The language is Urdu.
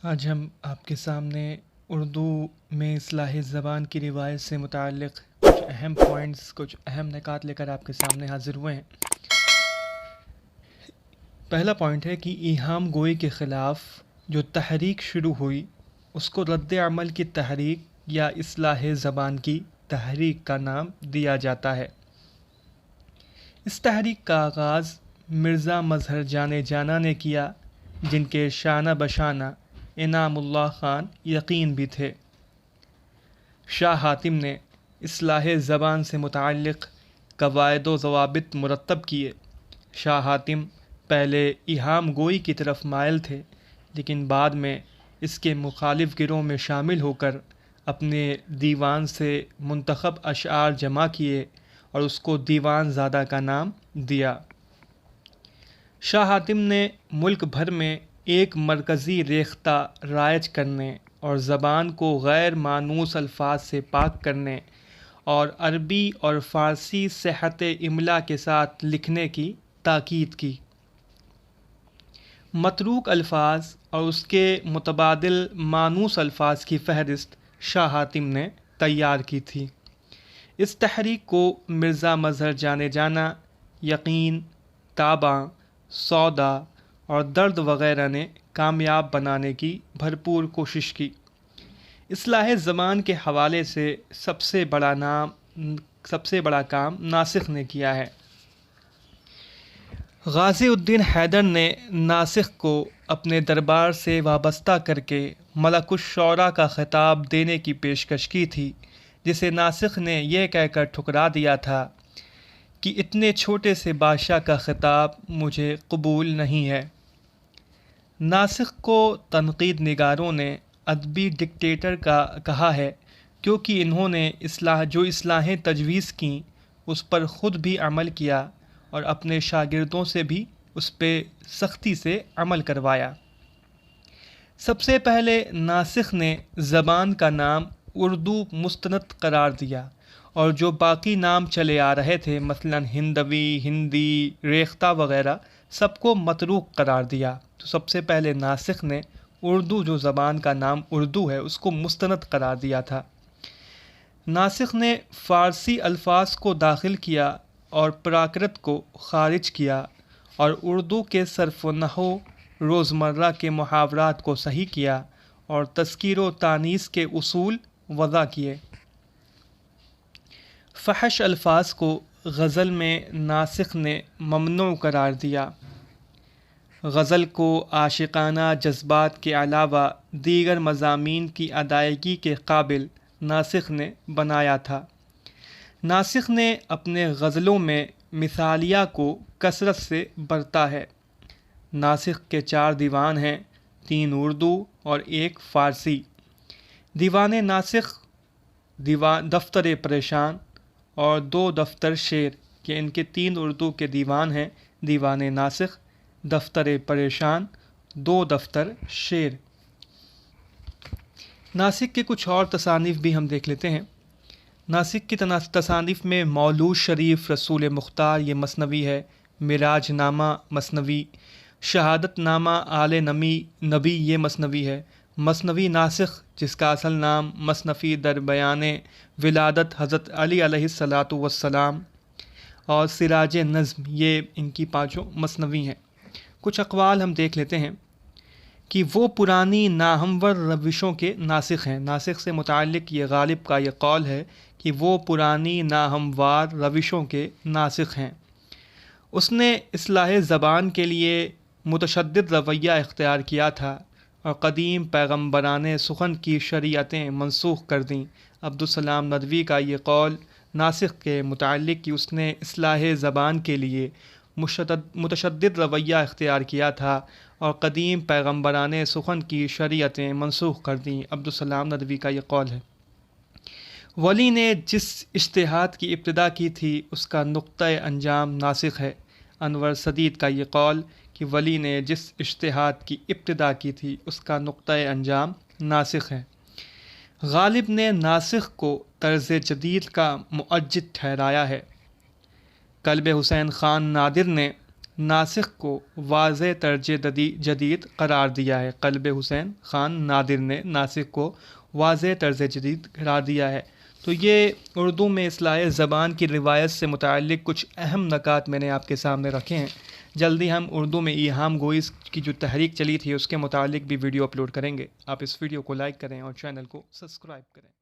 آج ہم آپ کے سامنے اردو میں اصلاح زبان کی روایت سے متعلق کچھ اہم پوائنٹس، کچھ اہم نکات لے کر آپ کے سامنے حاضر ہوئے ہیں۔ پہلا پوائنٹ ہے کہ ایہام گوئی کے خلاف جو تحریک شروع ہوئی اس کو رد عمل کی تحریک یا اصلاح زبان کی تحریک کا نام دیا جاتا ہے۔ اس تحریک کا آغاز مرزا مظہر جان جانا نے کیا، جن کے شانہ بشانہ انعام اللہ خان یقین بھی تھے۔ شاہ حاتم نے اصلاح زبان سے متعلق قواعد و ضوابط مرتب کیے۔ شاہ حاتم پہلے ایہام گوئی کی طرف مائل تھے، لیکن بعد میں اس کے مخالف گروہ میں شامل ہو کر اپنے دیوان سے منتخب اشعار جمع کیے اور اس کو دیوان زادہ کا نام دیا۔ شاہ حاتم نے ملک بھر میں ایک مرکزی ریختہ رائج کرنے اور زبان کو غیر مانوس الفاظ سے پاک کرنے اور عربی اور فارسی صحت املا کے ساتھ لکھنے کی تاکید کی۔ متروک الفاظ اور اس کے متبادل مانوس الفاظ کی فہرست شاہ حاتم نے تیار کی تھی۔ اس تحریک کو مرزا مظہر جان جانا، یقین، تاباں، سودا اور درد وغیرہ نے کامیاب بنانے کی بھرپور کوشش کی۔ اصلاح زبان کے حوالے سے سب سے بڑا کام ناسخ نے کیا ہے۔ غازی الدین حیدر نے ناسخ کو اپنے دربار سے وابستہ کر کے ملک الشعراء کا خطاب دینے کی پیشکش کی تھی، جسے ناسخ نے یہ کہہ کر ٹھکرا دیا تھا کہ اتنے چھوٹے سے بادشاہ کا خطاب مجھے قبول نہیں ہے۔ ناسخ کو تنقید نگاروں نے ادبی ڈکٹیٹر کا کہا ہے، کیونکہ انہوں نے جو اصلاحیں تجویز کیں اس پر خود بھی عمل کیا اور اپنے شاگردوں سے بھی اس پہ سختی سے عمل کروایا۔ سب سے پہلے ناسخ نے زبان کا نام اردو مستند قرار دیا، اور جو باقی نام چلے آ رہے تھے مثلا ہندوی، ہندی، ریختہ وغیرہ سب کو متروک قرار دیا۔ تو سب سے پہلے ناسخ نے اردو، جو زبان کا نام اردو ہے، اس کو مستند قرار دیا تھا۔ ناسخ نے فارسی الفاظ کو داخل کیا اور پراکرت کو خارج کیا، اور اردو کے صرف و نحو، روزمرہ کے محاورات کو صحیح کیا اور تذکیر و تانیث کے اصول وضع کیے۔ فحش الفاظ کو غزل میں ناسخ نے ممنوع قرار دیا۔ غزل کو عاشقانہ جذبات کے علاوہ دیگر مضامین کی ادائیگی کے قابل ناسخ نے بنایا تھا۔ ناسخ نے اپنے غزلوں میں مثالیہ کو کثرت سے برتا ہے۔ ناسخ کے 4 دیوان ہیں، 3 اردو اور 1 فارسی۔ دیوان ناسخ، دفتر پریشان اور 2 دفتر شعر، کہ ان کے 3 اردو کے دیوان ہیں، دیوان ناسخ، دفتر پریشان، 2 دفتر شعر۔ ناسخ کے کچھ اور تصانیف بھی ہم دیکھ لیتے ہیں۔ ناسخ کی تصانیف میں مولود شریف رسول مختار، یہ مثنوی ہے۔ معراج نامہ مثنوی، شہادت نامہ آل نبی، یہ مثنوی ہے۔ مثنوی ناسخ، جس کا اصل نام مثنفی در بیان ولادت حضرت علی علیہ الصلاۃ والسلام، اور سراج نظم، یہ ان کی 5 مثنوی ہیں۔ کچھ اقوال ہم دیکھ لیتے ہیں کہ وہ پرانی ناہمور روشوں کے ناسخ ہیں۔ ناسخ سے متعلق یہ غالب کا یہ قول ہے کہ وہ پرانی ناہموار روشوں کے ناسخ ہیں۔ اس نے اصلاح زبان کے لیے متشدد رویہ اختیار کیا تھا اور قدیم پیغمبران سخن کی شریعتیں منسوخ کر دیں۔ عبدالسلام ندوی کا یہ قول ناسخ کے متعلق کہ اس نے اصلاح زبان کے لیے متشدد رویہ اختیار کیا تھا اور قدیم پیغمبران سخن کی شریعتیں منسوخ کر دیں، عبدالسلام ندوی کا یہ قول ہے۔ ولی نے جس اجتہاد کی ابتدا کی تھی اس کا نقطۂ انجام ناسخ ہے۔ انور سدید کا یہ قول کہ ولی نے جس اجتہاد کی ابتدا کی تھی اس کا نقطۂ انجام ناسخ ہے۔ غالب نے ناسخ کو طرز جدید کا مؤجد ٹھہرایا ہے۔ کلب حسین خان نادر نے ناسخ کو واضح طرز جدید قرار دیا ہے۔ قلب حسین خان نادر نے ناسخ کو واضح طرز جدید قرار دیا ہے۔ تو یہ اردو میں اصلاح زبان کی روایت سے متعلق کچھ اہم نکات میں نے آپ کے سامنے رکھے ہیں۔ جلدی ہم اردو میں ایہام گوئی کی جو تحریک چلی تھی اس کے متعلق بھی ویڈیو اپلوڈ کریں گے۔ آپ اس ویڈیو کو لائک کریں اور چینل کو سبسکرائب کریں۔